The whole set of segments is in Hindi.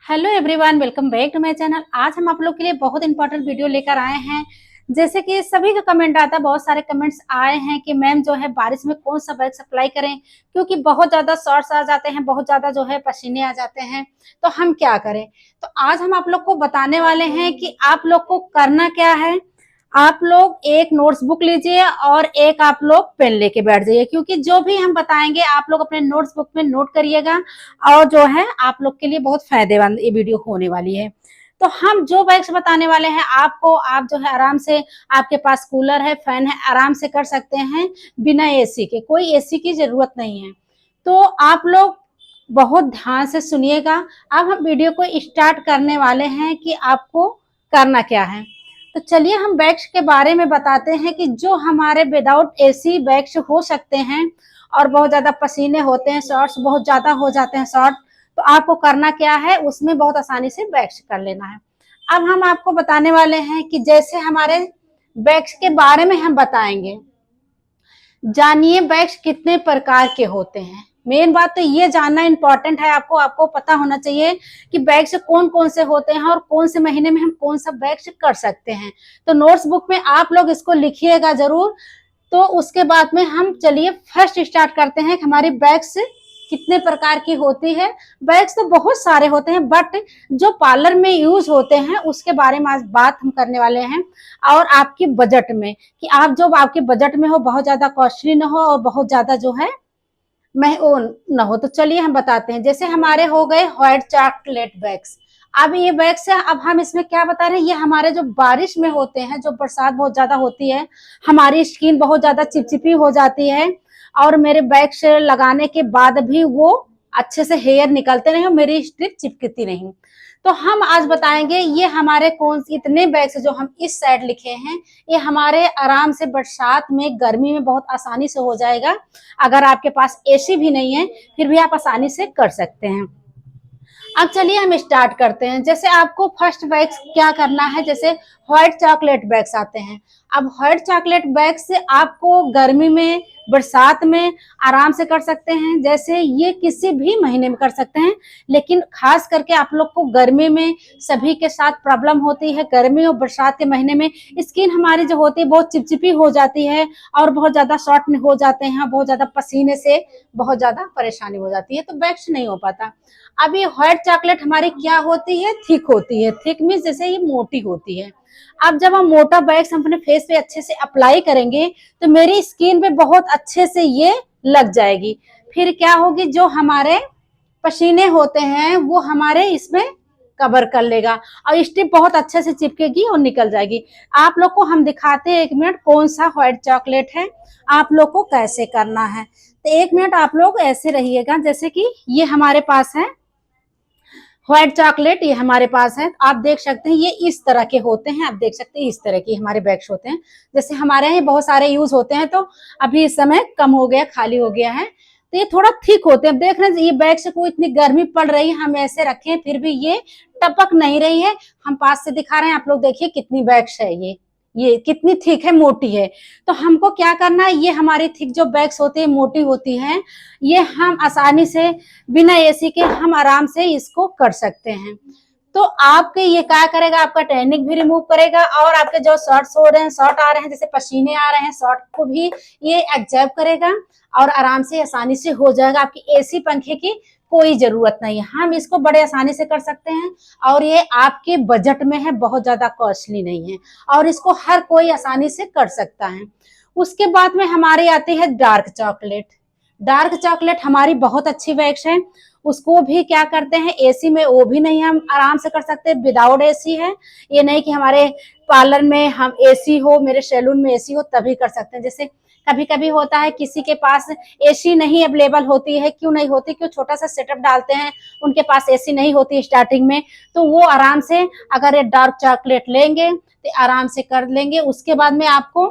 Hello everyone, welcome back to my channel. आज हम आप लोग के लिए बहुत इंपॉर्टेंट वीडियो लेकर आए हैं। जैसे कि सभी का कमेंट आता है, बहुत सारे कमेंट्स आए हैं कि मैम जो है बारिश में कौन सा बैग अप्लाई करें, क्योंकि बहुत ज्यादा शॉर्ट्स आ जाते हैं, बहुत ज्यादा जो है पसीने आ जाते हैं, तो हम क्या करें। तो आज हम आप लोग को बताने वाले हैं कि आप लोग को करना क्या है। आप लोग एक नोट्स बुक लीजिए और एक आप लोग पेन लेके बैठ जाइए, क्योंकि जो भी हम बताएंगे आप लोग अपने नोट्स बुक में नोट करिएगा और जो है आप लोग के लिए बहुत फायदेमंद ये वीडियो होने वाली है। तो हम जो बैग्स बताने वाले हैं आपको, आप जो है आराम से, आपके पास कूलर है, फैन है, आराम से कर सकते हैं बिना एसी के। कोई एसी की जरूरत नहीं है। तो आप लोग बहुत ध्यान से सुनिएगा। अब हम वीडियो को स्टार्ट करने वाले हैं कि आपको करना क्या है। तो चलिए हम बैग्स के बारे में बताते हैं कि जो हमारे विदाउट एसी बैग्स हो सकते हैं और बहुत ज्यादा पसीने होते हैं, शॉर्ट्स बहुत ज्यादा हो जाते हैं शॉर्ट, तो आपको करना क्या है, उसमें बहुत आसानी से बैग्स कर लेना है। अब हम आपको बताने वाले हैं कि जैसे हमारे बैग्स के बारे में हम बताएंगे। जानिए बैग्स कितने प्रकार के होते हैं। मेन बात तो ये जानना इंपॉर्टेंट है, आपको आपको पता होना चाहिए कि बैग्स कौन कौन से होते हैं और कौन से महीने में हम कौन सा बैग्स कर सकते हैं। तो नोट्स बुक में आप लोग इसको लिखिएगा जरूर। तो उसके बाद में हम चलिए फर्स्ट स्टार्ट करते हैं कि हमारी बैग्स कितने प्रकार की होती है। बैग्स तो बहुत सारे होते हैं, बट जो पार्लर में यूज होते हैं उसके बारे में आज बात हम करने वाले हैं। और आपकी बजट में, कि आप जो आपके बजट में हो, बहुत ज्यादा कॉस्टली ना हो और बहुत ज्यादा जो है महंगो ना हो। तो चलिए हम बताते हैं। जैसे हमारे हो गए व्हाइट चॉकलेट बैग्स। अब ये बैग्स है, अब हम इसमें क्या बता रहे हैं, ये हमारे जो बारिश में होते हैं, जो बरसात बहुत ज्यादा होती है, हमारी स्किन बहुत ज्यादा चिपचिपी हो जाती है और मेरे बैग्स लगाने के बाद भी वो अच्छे से हेयर निकलते नहीं और मेरी स्ट्रिप चिपकती नहीं। तो हम आज बताएंगे ये हमारे कौन से इतने बैग्स जो हम इस साइड लिखे हैं, ये हमारे आराम से बरसात में, गर्मी में बहुत आसानी से हो जाएगा। अगर आपके पास एसी भी नहीं है फिर भी आप आसानी से कर सकते हैं। अब चलिए हम स्टार्ट करते हैं। जैसे आपको फर्स्ट बैग्स क्या करना है, जैसे व्हाइट चॉकलेट बैग्स आते हैं। अब व्हाइट चॉकलेट बैग से आपको गर्मी में, बरसात में आराम से कर सकते हैं। जैसे ये किसी भी महीने में कर सकते हैं, लेकिन खास करके आप लोग को गर्मी में सभी के साथ प्रॉब्लम होती है। गर्मी और बरसात के महीने में स्किन हमारी जो होती है बहुत चिपचिपी हो जाती है और बहुत ज्यादा शॉर्ट हो जाते हैं, बहुत ज्यादा पसीने से बहुत ज्यादा परेशानी हो जाती है, तो बैग्स नहीं हो पाता। अब ये व्हाइट चॉकलेट हमारी क्या होती है, थिक होती है। थिक मीन्स जैसे ये मोटी होती है। अब जब हम मोटा बैग्स हम अपने फेस पे अच्छे से अप्लाई करेंगे तो मेरी स्किन पे बहुत अच्छे से ये लग जाएगी। फिर क्या होगी, जो हमारे पसीने होते हैं वो हमारे इसमें कवर कर लेगा और स्ट्रिप बहुत अच्छे से चिपकेगी और निकल जाएगी। आप लोग को हम दिखाते हैं 1 मिनट कौन सा व्हाइट चॉकलेट है, आप लोग को कैसे करना है। तो 1 मिनट आप लोग ऐसे रहिएगा। जैसे कि ये हमारे पास है व्हाइट चॉकलेट, ये हमारे पास है। आप देख सकते हैं ये इस तरह के होते हैं, आप देख सकते हैं इस तरह के हमारे बैग्स होते हैं। जैसे हमारे यहाँ बहुत सारे यूज होते हैं, तो अभी इस समय कम हो गया, खाली हो गया है। तो ये थोड़ा थिक होते हैं। देख रहे हैं ये बैग से कोई इतनी गर्मी पड़ रही है, हम ऐसे रखे फिर भी ये टपक नहीं रही है। हम पास से दिखा रहे हैं, आप लोग देखिए कितनी बैग्स है, ये कितनी थिक है, मोटी है। तो हमको क्या करना है, ये हमारी थिक जो बैग्स होती है, मोटी होती है, ये हम आसानी से बिना एसी के हम आराम से इसको कर सकते हैं। तो आपके ये क्या करेगा, आपका टैनिंग भी रिमूव करेगा और आपके जो शॉर्ट्स हो रहे हैं, शॉर्ट आ रहे हैं, जैसे पसीने आ रहे हैं, शॉर्ट को भी ये एब्जॉर्ब करेगा और आराम से आसानी से हो जाएगा। आपकी एसी पंखे की कोई जरूरत नहीं है, हम इसको बड़े आसानी से कर सकते हैं और ये आपके बजट में है, बहुत ज्यादा कॉस्टली नहीं है और इसको हर कोई आसानी से कर सकता है। उसके बाद में हमारी आती है डार्क चॉकलेट। डार्क चॉकलेट हमारी बहुत अच्छी बैग्स है। उसको भी क्या करते हैं, एसी में वो भी नहीं, हम आराम से कर सकते हैं, विदाउट एसी है। ये नहीं कि हमारे पार्लर में हम एसी हो, मेरे सैलून में एसी हो तभी कर सकते हैं। जैसे कभी कभी होता है किसी के पास एसी नहीं अवेलेबल होती है, क्यों नहीं होती, क्यों छोटा सा सेटअप डालते हैं, उनके पास एसी नहीं होती स्टार्टिंग में, तो वो आराम से अगर ये डार्क चॉकलेट लेंगे तो आराम से कर लेंगे। उसके बाद में आपको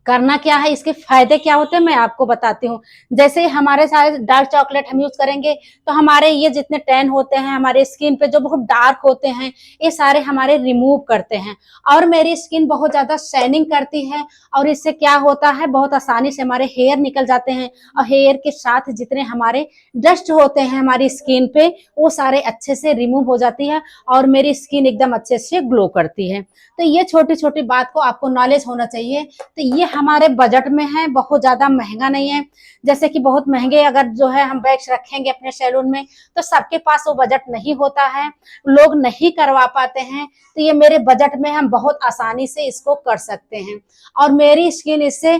करना क्या है, इसके फायदे क्या होते हैं मैं आपको बताती हूँ। जैसे हमारे सारे डार्क चॉकलेट हम यूज करेंगे तो हमारे ये जितने टैन होते हैं हमारे स्किन पे जो बहुत डार्क होते हैं ये सारे हमारे रिमूव करते हैं और मेरी स्किन बहुत ज्यादा शाइनिंग करती है। और इससे क्या होता है, बहुत आसानी से हमारे हेयर निकल जाते हैं और हेयर के साथ जितने हमारे डस्ट होते हैं हमारी स्किन पे वो सारे अच्छे से रिमूव हो जाती है और मेरी स्किन एकदम अच्छे से ग्लो करती है। तो ये छोटी छोटी बात को आपको नॉलेज होना चाहिए। तो ये हमारे बजट में है, बहुत ज्यादा महंगा नहीं है। जैसे कि बहुत महंगे अगर जो है हम वैक्स रखेंगे अपने सैलून में तो सबके पास वो बजट नहीं होता है, लोग नहीं करवा पाते हैं। तो ये मेरे बजट में हम बहुत आसानी से इसको कर सकते हैं और मेरी स्किन इससे,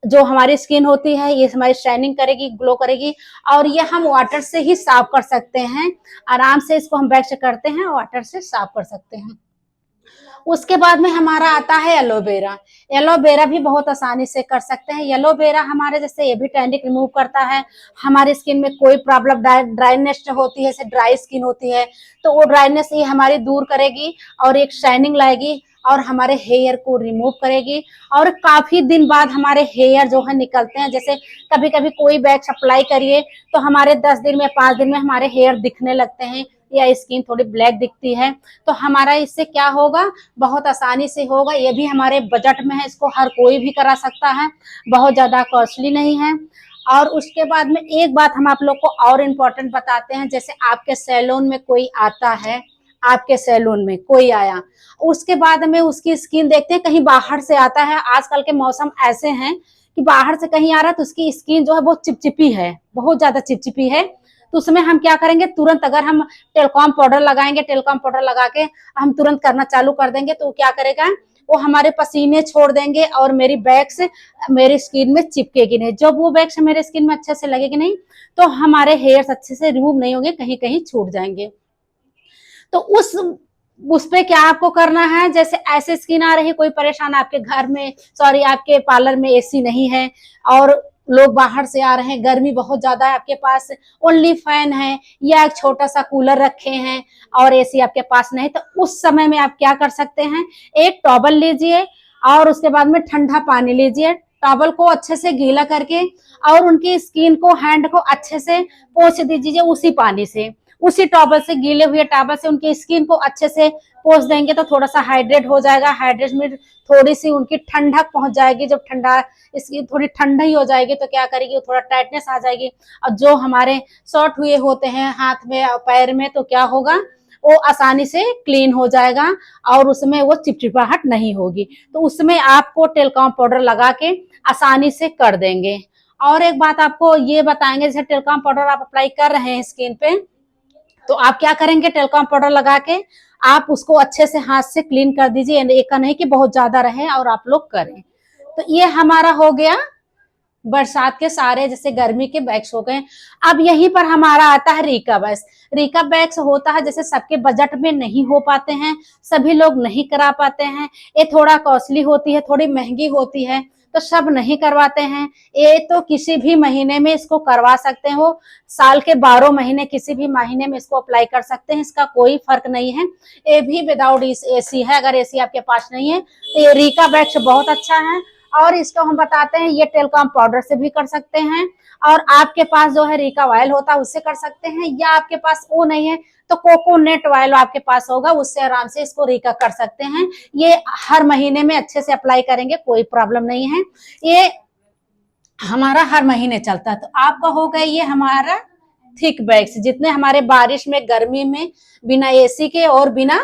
जो हमारी स्किन होती है ये हमारी शाइनिंग करेगी, ग्लो करेगी और ये हम वाटर से ही साफ कर सकते हैं। आराम से इसको हम वैक्स करते हैं वाटर से साफ कर सकते हैं। उसके बाद में हमारा आता है एलोवेरा। एलोवेरा भी बहुत आसानी से कर सकते हैं। एलोवेरा हमारे जैसे ये भी टैनिक रिमूव करता है, हमारी स्किन में कोई प्रॉब्लम ड्राइनेस होती है, जैसे ड्राई स्किन होती है तो वो ड्राइनेस ये हमारी दूर करेगी और एक शाइनिंग लाएगी और हमारे हेयर को रिमूव करेगी। और काफी दिन बाद हमारे हेयर जो है निकलते हैं, जैसे कभी कभी कोई वैक्स अप्लाई करिए तो हमारे 10 दिन में 5 दिन में हमारे हेयर दिखने लगते हैं या स्किन थोड़ी ब्लैक दिखती है। तो हमारा इससे क्या होगा, बहुत आसानी से होगा। ये भी हमारे बजट में है, इसको हर कोई भी करा सकता है, बहुत ज्यादा कॉस्टली नहीं है। और उसके बाद में एक बात हम आप लोग को और इम्पोर्टेंट बताते हैं, जैसे आपके सैलून में कोई आता है, आपके सैलून में कोई आया, उसके बाद में उसकी स्किन देखते हैं, कहीं बाहर से आता है, आजकल के मौसम ऐसे हैं कि बाहर से कहीं आ रहा है तो उसकी स्किन जो है बहुत चिपचिपी है, बहुत ज्यादा चिपचिपी है। तो उसमें हम क्या करेंगे, तुरंत अगर हम टेलकॉम पाउडर लगाएंगे, टेलकॉम पाउडर लगा के हम तुरंत करना चालू कर देंगे तो क्या करेगा, वो हमारे पसीने छोड़ देंगे और मेरी वैक्स मेरी स्किन में चिपकेगी नहीं। जब वो वैक्स मेरे स्किन में अच्छे से लगेगी नहीं तो हमारे हेयर्स अच्छे से रिमूव नहीं होंगे, कहीं कहीं छूट जाएंगे। तो उस पे क्या आपको करना है, जैसे ऐसे स्किन आ रही है, कोई परेशान आपके घर में, सॉरी आपके पार्लर में एसी नहीं है और लोग बाहर से आ रहे हैं, गर्मी बहुत ज्यादा है, आपके पास ओनली फैन है या एक छोटा सा कूलर रखे हैं और एसी आपके पास नहीं, तो उस समय में आप क्या कर सकते हैं, एक टॉवल लीजिए और उसके बाद में ठंडा पानी लीजिए, टॉवल को अच्छे से गीला करके और उनकी स्किन को, हैंड को अच्छे से पोंछ दीजिए उसी पानी से, उसी टॉवल से, गीले हुए टॉवल से उनकी स्किन को अच्छे से पोंछ देंगे तो थोड़ा सा हाइड्रेट हो जाएगा। हाइड्रेट में थोड़ी सी उनकी ठंडक पहुंच जाएगी, जब ठंडा इसकी थोड़ी ठंडी हो जाएगी तो क्या करेगी, थोड़ा टाइटनेस आ जाएगी और जो हमारे शॉर्ट हुए होते हैं हाथ में और पैर में तो क्या होगा, वो आसानी से क्लीन हो जाएगा और उसमें वो चिपचिपाहट नहीं होगी। तो उसमें आपको टेलकॉम पाउडर लगा के आसानी से कर देंगे। और एक बात आपको ये बताएंगे, जैसे टेलकॉम पाउडर आप अप्लाई कर रहे हैं स्किन पे तो आप क्या करेंगे, टेलकॉम पाउडर लगा के आप उसको अच्छे से हाथ से क्लीन कर दीजिए, एक नहीं कि बहुत ज्यादा रहे और आप लोग करें। तो ये हमारा हो गया बरसात के सारे जैसे गर्मी के बैग्स हो गए। अब यहीं पर हमारा आता है रीका बैग्स। रीका बैग्स होता है जैसे सबके बजट में नहीं हो पाते हैं, सभी लोग नहीं करा पाते हैं, ये थोड़ा कॉस्टली होती है, थोड़ी महंगी होती है तो सब नहीं करवाते हैं। ये तो किसी भी महीने में इसको करवा सकते हो, साल के 12 महीने किसी भी महीने में इसको अप्लाई कर सकते हैं, इसका कोई फर्क नहीं है। ये भी विदाउट एसी है, अगर एसी आपके पास नहीं है तो ये रीका बैग्स बहुत अच्छा है। और इसको हम बताते हैं ये टेलकॉम पाउडर से भी कर सकते हैं और आपके पास जो है रीका ऑयल होता है उससे कर सकते हैं, या आपके पास वो नहीं है तो कोकोनट ऑयल आपके पास होगा उससे आराम से इसको रीका कर सकते हैं। ये हर महीने में अच्छे से अप्लाई करेंगे, कोई प्रॉब्लम नहीं है, ये हमारा हर महीने चलता है। तो आपका हो गया ये हमारा थिक बैग्स, जितने हमारे बारिश में, गर्मी में बिना एसी के और बिना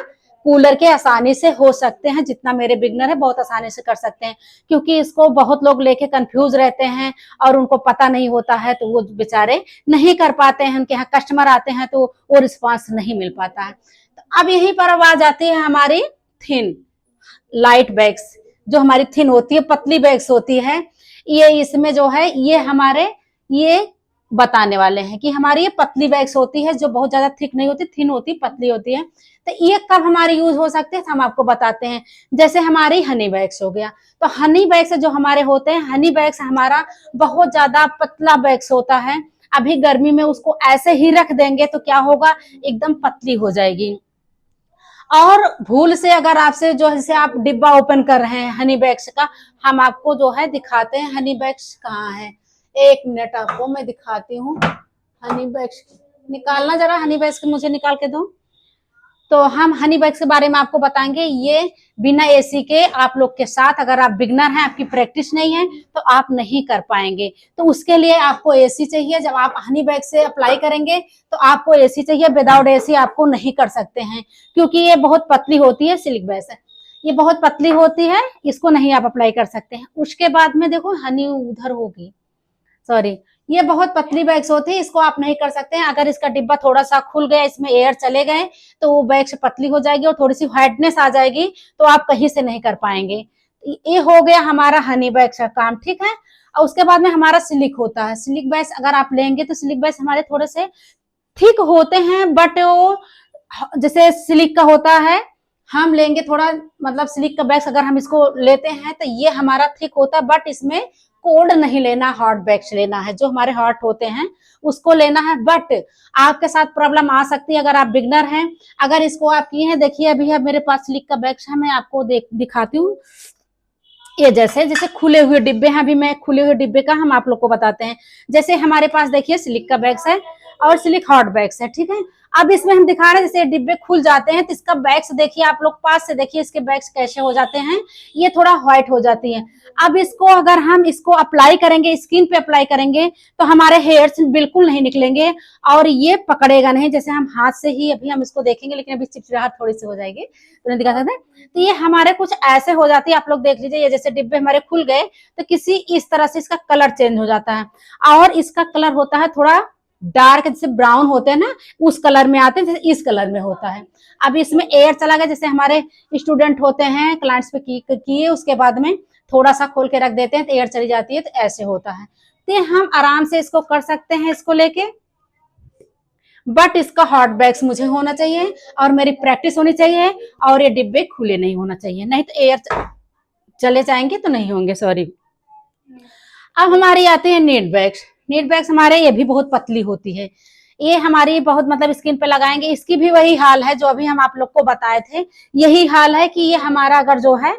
कूलर के आसानी से हो सकते हैं। जितना मेरे बिगनर है बहुत आसानी से कर सकते हैं, क्योंकि इसको बहुत लोग लेके कंफ्यूज रहते हैं और उनको पता नहीं होता है तो वो बेचारे नहीं कर पाते हैं, उनके यहाँ कस्टमर आते हैं तो वो रिस्पांस नहीं मिल पाता है। तो अब यहीं पर आवाज आती है हमारी थिन लाइट बैग्स, जो हमारी थिन होती है, पतली बैग्स होती है। ये इसमें जो है ये हमारे ये बताने वाले हैं कि हमारी ये पतली बैग्स होती है, जो बहुत ज्यादा थिक नहीं होती, थिन होती, पतली होती है। तो ये कब हमारे यूज हो सकते हैं हम आपको बताते हैं। जैसे हमारी हनी बैग्स हो गया, तो हनी बैग्स जो हमारे होते हैं, हनी बैग्स हमारा बहुत ज्यादा पतला बैग्स होता है। अभी गर्मी में उसको ऐसे ही रख देंगे तो क्या होगा, एकदम पतली हो जाएगी। और भूल से अगर आपसे जो है, जैसे आप डिब्बा ओपन कर रहे हैं हनी बैग्स का, हम आपको जो है दिखाते हैं हनी बैग्स कहाँ है। एक मिनट आपको मैं दिखाती हूँ। हनी बैग्स निकालना, जरा हनी बैग्स मुझे निकाल के दो। तो हम हनी बैग्स के बारे में आपको बताएंगे। ये बिना एसी के आप लोग के साथ, अगर आप बिगनर हैं, आपकी प्रैक्टिस नहीं है, तो आप नहीं कर पाएंगे। तो उसके लिए आपको एसी चाहिए। जब आप हनी बैग से अप्लाई करेंगे तो आपको एसी चाहिए। विदाउट एसी आपको नहीं कर सकते हैं, क्योंकि ये बहुत पतली होती है। सिल्क बैग है, ये बहुत पतली होती है, इसको नहीं आप अप्लाई कर सकते हैं। उसके बाद में देखो हनी उधर होगी, सॉरी, ये बहुत पतली बैग्स होती है, इसको आप नहीं कर सकते हैं। अगर इसका डिब्बा थोड़ा सा खुल गया, इसमें एयर चले गए, तो वो बैग्स पतली हो जाएगी और थोड़ी सी व्हाइटनेस आ जाएगी, तो आप कहीं से नहीं कर पाएंगे। ये हो गया हमारा हनी बैग्स का काम, ठीक है। और उसके बाद में हमारा सिल्क होता है। सिल्क बैग्स अगर आप लेंगे तो सिल्क बैग्स हमारे थोड़े से थिक होते हैं, बट वो जैसे सिल्क का होता है, हम लेंगे थोड़ा, मतलब सिल्क का बैग्स अगर हम इसको लेते हैं तो ये हमारा थिक होता है, बट इसमें कोल्ड नहीं लेना, हॉट बैग्स लेना है। जो हमारे हॉट होते हैं उसको लेना है। बट आपके साथ प्रॉब्लम आ सकती है अगर आप बिगनर हैं। अगर इसको आप किए हैं, देखिए अभी है मेरे पास सिल्क का बैग्स है, मैं आपको दिखाती हूँ। ये जैसे जैसे खुले हुए डिब्बे हैं, अभी मैं खुले हुए डिब्बे का हम आप लोग को बताते हैं। जैसे हमारे पास देखिए सिल्क का बैग्स है और सिल्क हॉट बैग्स है, ठीक है। अब इसमें हम दिखा रहे हैं जैसे डिब्बे खुल जाते हैं, तो इसका बैग्स देखिए, आप लोग पास से देखिए इसके बैग्स कैसे हो जाते हैं, ये थोड़ा व्हाइट हो जाती है। अब इसको अगर हम इसको अप्लाई करेंगे, स्किन पे अप्लाई करेंगे, तो हमारे हेयर्स बिल्कुल नहीं निकलेंगे और ये पकड़ेगा नहीं। जैसे हम हाथ से ही अभी हम इसको देखेंगे, लेकिन अभी चिपचिपाहट थोड़ी सी हो जाएगी, तो नहीं दिखा सकते। तो ये हमारे कुछ ऐसे हो जाती है, आप लोग देख लीजिए। ये जैसे डिब्बे हमारे खुल गए तो किसी इस तरह से इसका कलर चेंज हो जाता है, और इसका कलर होता है थोड़ा डार्क, जैसे ब्राउन होते हैं ना, उस कलर में आते हैं, जैसे इस कलर में होता है। अब इसमें एयर चला गया, जैसे हमारे स्टूडेंट होते हैं, क्लाइंट्स पे किए, उसके बाद में थोड़ा सा खोल के रख देते हैं तो एयर चली जाती है, तो ऐसे होता है। तो हम आराम से इसको कर सकते हैं इसको लेके, बट इसका हॉट बैग्स मुझे होना चाहिए और मेरी प्रैक्टिस होनी चाहिए, और ये डिब्बे खुले नहीं होना चाहिए, नहीं तो एयर चले जाएंगे तो नहीं होंगे, सॉरी। अब हमारी आती है नीट बैग्स। नीट बैग्स हमारे ये भी बहुत पतली होती है, ये हमारी बहुत, मतलब स्किन पे लगाएंगे, इसकी भी वही हाल है जो अभी हम आप लोग को बताए थे। यही हाल है कि ये हमारा अगर जो है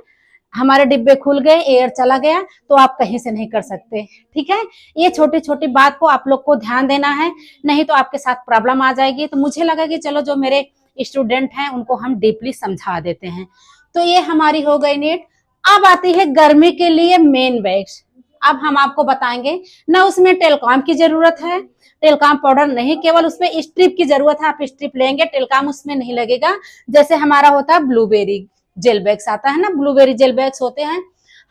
हमारे डिब्बे खुल गए, एयर चला गया, तो आप कहीं से नहीं कर सकते, ठीक है। ये छोटी छोटी बात को आप लोग को ध्यान देना है, नहीं तो आपके साथ प्रॉब्लम आ जाएगी। तो मुझे लगा कि चलो जो मेरे स्टूडेंट हैं उनको हम डीपली समझा देते हैं। तो ये हमारी हो गई नीट। अब आती है गर्मी के लिए मेन बैग्स। अब हम आपको बताएंगे ना, उसमें टेलकॉम की जरूरत है, टेलकॉम पाउडर नहीं, केवल उसमें स्ट्रिप की जरूरत है। आप स्ट्रिप लेंगे, टेलकॉम उसमें नहीं लगेगा। जैसे हमारा होता है ब्लूबेरी जेल बैग्स आता है ना, ब्लूबेरी जेल बैग्स होते हैं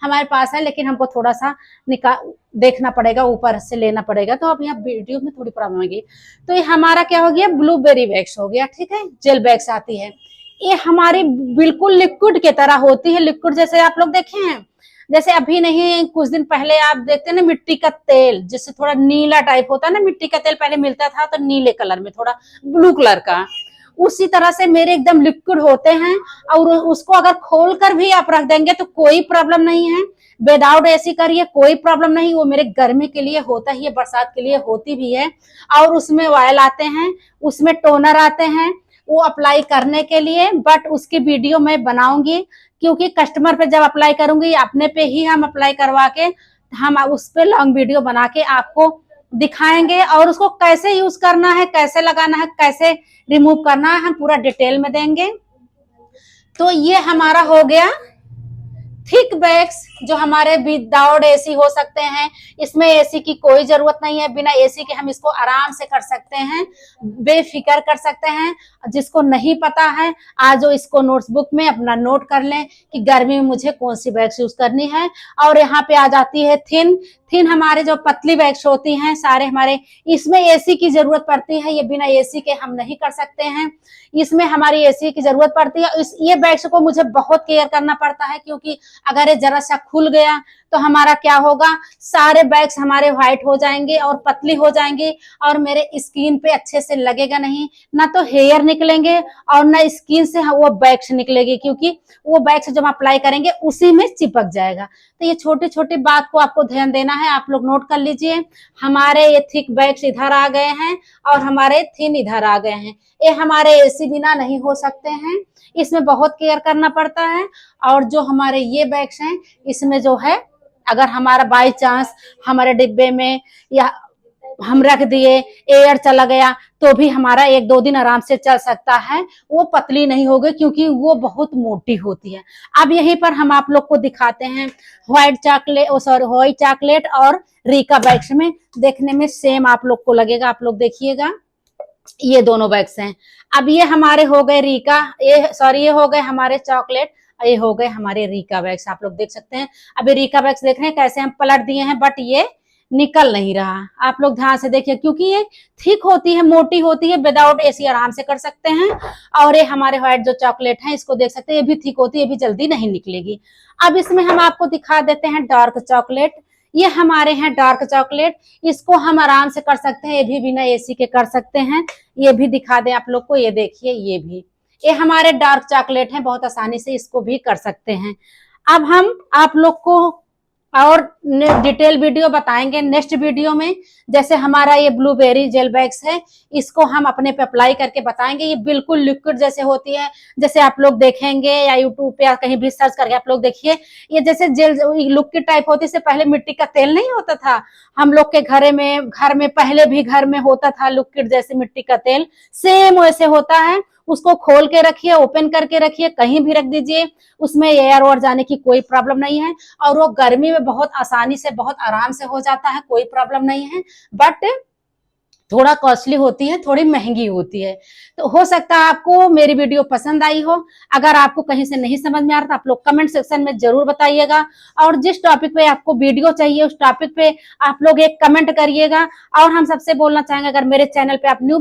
हमारे पास है, लेकिन हमको थोड़ा सा देखना पड़ेगा, ऊपर से लेना पड़ेगा, तो अब यहाँ वीडियो में थोड़ी प्रॉब्लम होगी। तो ये हमारा क्या हो गया, ब्लूबेरी बैग्स हो गया, ठीक है। जेल बैग्स आती है, ये हमारी बिल्कुल लिक्विड की तरह होती है, लिक्विड जैसे आप लोग देखे हैं। जैसे अभी नहीं, कुछ दिन पहले आप देखते हैं ना मिट्टी का तेल, जिससे थोड़ा नीला टाइप होता है ना, मिट्टी का तेल पहले मिलता था तो नीले कलर में, थोड़ा ब्लू कलर का, उसी तरह से मेरे एकदम लिक्विड होते हैं। और उसको अगर खोलकर भी आप रख देंगे तो कोई प्रॉब्लम नहीं है। विदाउट एसी करिए, कोई प्रॉब्लम नहीं। वो मेरे गर्मी के लिए होता ही है, बरसात के लिए होती भी है। और उसमें ऑयल आते हैं, उसमें टोनर आते हैं, वो अप्लाई करने के लिए। बट उसकी वीडियो मैं बनाऊंगी, क्योंकि कस्टमर पे जब अप्लाई करूंगी, अपने पे ही हम अप्लाई करवा के हम उस पे लॉन्ग वीडियो बना के आपको दिखाएंगे, और उसको कैसे यूज करना है, कैसे लगाना है, कैसे रिमूव करना है, हम पूरा डिटेल में देंगे। तो ये हमारा हो गया थिक बैग्स, जो हमारे विदाउट एसी हो सकते हैं। इसमें एसी की कोई जरूरत नहीं है, बिना एसी के हम इसको आराम से कर सकते हैं, बेफिक्र कर सकते हैं। जिसको नहीं पता है, आज वो इसको नोटबुक में अपना नोट कर लें कि गर्मी में मुझे कौन सी बैग्स यूज करनी है। और यहाँ पे आ जाती है थिन। थिन हमारे जो पतली बैग्स होती हैं सारे हमारे, इसमें एसी की जरूरत पड़ती है, ये बिना एसी के हम नहीं कर सकते हैं, इसमें हमारी एसी की जरूरत पड़ती है। ये बैग्स को मुझे बहुत केयर करना पड़ता है, क्योंकि अगर ये जरा सा खुल गया तो हमारा क्या होगा, सारे बैग्स हमारे व्हाइट हो जाएंगे और पतली हो जाएंगी और मेरे स्किन पे अच्छे से लगेगा नहीं, ना तो हेयर निकलेंगे और ना स्किन से वो बैग्स निकलेगी, क्योंकि वो बैग्स जब अप्लाई करेंगे उसी में चिपक जाएगा। तो ये छोटी छोटी बात को आपको ध्यान देना है, आप लोग नोट कर लीजिए। हमारे ये थिक बैग्स इधर आ गए हैं और हमारे थिन इधर आ गए हैं। ये हमारे एसी बिना नहीं हो सकते हैं, इसमें बहुत केयर करना पड़ता है। और जो हमारे ये बैग्स हैं, इसमें जो है अगर हमारा बाई चांस हमारे डिब्बे में या हम रख दिए, एयर चला गया, तो भी हमारा 1-2 दिन आराम से चल सकता है। वो पतली नहीं होगी क्योंकि वो बहुत मोटी होती है। अब यहीं पर हम आप लोग को दिखाते हैं व्हाइट चॉकलेट और रीका बैग्स में। देखने में सेम आप लोग को लगेगा, आप लोग देखिएगा, ये दोनों बैग्स हैं। अब ये हमारे हो गए रीका, ये हो गए हमारे चॉकलेट, ये हो गए हमारे रीका बैग्स। आप लोग देख सकते हैं। अभी रीका बैग्स देख रहे हैं कैसे हम पलट दिए हैं, बट ये निकल नहीं रहा। आप लोग ध्यान से देखिए, क्योंकि ये थिक होती है, मोटी होती है, विदाउट एसी आराम से कर सकते हैं। और ये हमारे व्हाइट जो चॉकलेट है, इसको देख सकते हैं, ये भी थिक होती है, ये भी जल्दी नहीं निकलेगी। अब इसमें हम आपको दिखा देते हैं डार्क चॉकलेट। ये हमारे हैं डार्क चॉकलेट, इसको हम आराम से कर सकते हैं, ये भी बिना एसी के कर सकते हैं। ये भी दिखा दें आप लोग को, ये देखिए, ये हमारे डार्क चॉकलेट हैं, बहुत आसानी से इसको भी कर सकते हैं। अब हम आप लोग को और डिटेल वीडियो बताएंगे नेक्स्ट वीडियो में। जैसे हमारा ये ब्लूबेरी जेल बैग्स है, इसको हम अपने पे अप्लाई करके बताएंगे। ये बिल्कुल लिक्विड जैसे होती है, जैसे आप लोग देखेंगे या यूट्यूब पे या कहीं भी सर्च करके आप लोग देखिए, ये जैसे जेल लिक्विड टाइप होती है। इससे पहले मिट्टी का तेल नहीं होता था हम लोग के घर में पहले भी घर में होता था लिक्विड जैसे मिट्टी का तेल, सेम वैसे होता है। उसको खोल के रखिए, ओपन करके रखिए, कहीं भी रख दीजिए, उसमें एयर और जाने की कोई प्रॉब्लम नहीं है। और वो गर्मी में बहुत आसानी से, बहुत आराम से हो जाता है, कोई प्रॉब्लम नहीं है। बट थोड़ा कॉस्टली होती है, थोड़ी महंगी होती है। तो हो सकता है आपको मेरी वीडियो पसंद आई हो। अगर आपको कहीं से नहीं समझ में आ रहा तो आप लोग कमेंट सेक्शन में जरूर बताइएगा। और जिस टॉपिक पे आपको वीडियो चाहिए उस टॉपिक पे आप लोग एक कमेंट करिएगा। और हम सबसे बोलना चाहेंगे, अगर मेरे चैनल पे आप न्यू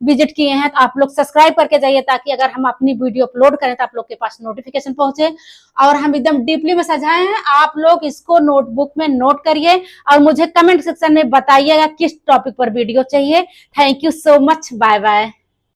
विजिट किए हैं तो आप लोग सब्सक्राइब करके जाइए, ताकि अगर हम अपनी वीडियो अपलोड करें तो आप लोग के पास नोटिफिकेशन पहुंचे। और हम एकदम डीपली में सजाए हैं, आप लोग इसको नोटबुक में नोट करिए और मुझे कमेंट सेक्शन में बताइएगा किस टॉपिक पर वीडियो चाहिए। Thank you so much, bye bye.